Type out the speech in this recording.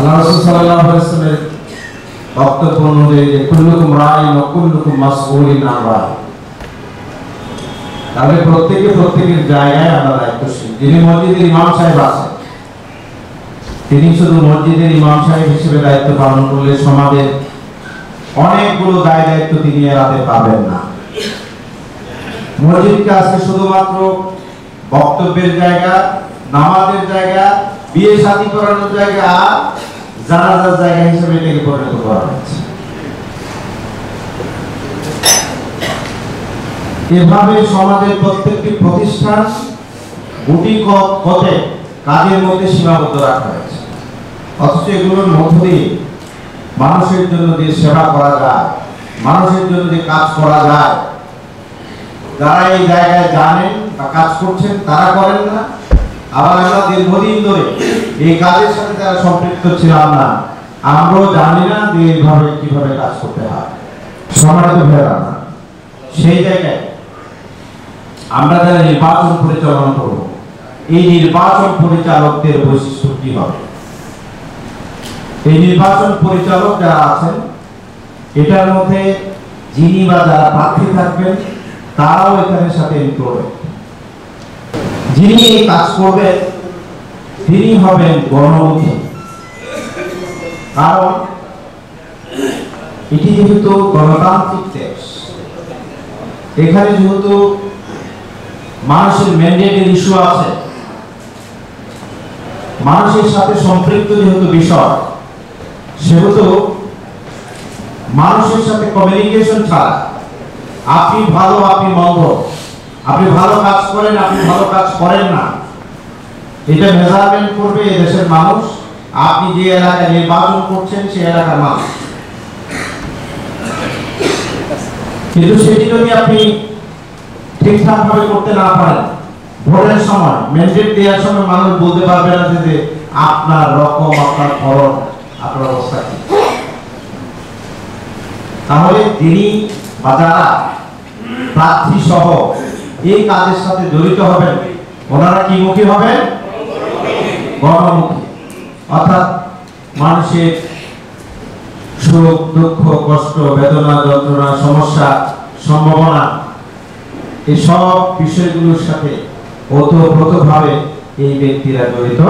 আল্লাহ রাসূল সাল্লাল্লাহু আলাইহি ওয়াসাল্লামের বক্তব্য অনুযায়ী যে কুল্লুকুম রাইন ওয়া কুল্লুকুম মাসউলিন আন রাই, তাহলে প্রত্যেকের জায়গায় আমরা দায়িত্বশীল। যিনি মসজিদের ইমাম সাহেব আছেন, তিনি শুধু মসজিদের ইমাম সাহেব হিসেবে দায়িত্ব পালন করলে সমাজের অনেকগুলো দায়িত্ব তিনি এড়াতে পারবেন না। মসজিদকে আজকে শুধুমাত্র বক্তব্যের জায়গা, নামাজের জায়গা, বিয়ে শাদী করানোর জায়গা আর জানাজার জায়গা হিসেবে এটাকে পরিণত করা হয়েছে। এভাবে সমাজের প্রত্যেকটি প্রতিষ্ঠান গুটি কতে কাজের মধ্যে সীমাবদ্ধ রাখা হয়েছে, অথচ এগুলোর মধ্য দিয়ে মানুষের জন্য যে সেবা করা যায়, মানুষের জন্য যে কাজ করা যায়, যারা এই জায়গায় জানেন বা কাজ করছেন তারা করেন না। আবার আমরা দীর্ঘদিন ধরে এই কাজের সাথে যারা সম্পৃক্ত ছিলাম না, আমরাও জানি না যে এইভাবে কিভাবে কাজ করতে হয়। সম্মানিত ভাইরা, সেই জায়গায় আমরা যারা নির্বাচন পরিচালনা করব, এই নির্বাচন পরিচালকদের বৈশিষ্ট্য কি হবে? এই নির্বাচন পরিচালক যারা আছেন, এটার মধ্যে যিনি বা যারা প্রার্থী থাকবেন তারাও এখানে সাথে ইনক্লুড। যিনি এই কাজ করবেন তিনি হবেন গণমুখী, কারণ এটি যেহেতু গণতান্ত্রিক দেশ, এখানে যেহেতু মানুষের ম্যান্ডেটের ইস্যু আছে, মানুষের সাথে সম্পৃক্ত যেহেতু বিষয়, সেহেতু মানুষের সাথে কমিউনিকেশন ছাড়া আপনি ভালো আপনি মন্দ, আপনি ভালো কাজ করেন আপনি ভালো কাজ করেন না, এটা মেজারমেন্ট করবে এই দেশের মানুষ, আপনি যে এলাকায় নির্বাচন করছেন সেই এলাকার মানুষ। কিন্তু সেটি যদি আপনি ঠিকঠাক ভাবে করতে না পারেন, ভোটের সময় ম্যান্ডেট দেওয়ার সময় মানুষ বলতে পারবে না যে আপনার রকম, আপনার ধরন, আপনার অবস্থা কি। তাহলে তিনি বা যারা প্রার্থী সহ এই কাজের সাথে জড়িত হবেন, ওনারা কি মুখী হবেন? গণমুখী। অর্থাৎ মানুষের সুখ দুঃখ কষ্ট বেদনা যন্ত্রণা সমস্যা সম্ভাবনা এই সব বিষয়গুলোর সাথে ওতপ্রোতভাবে এই ব্যক্তিরা জড়িত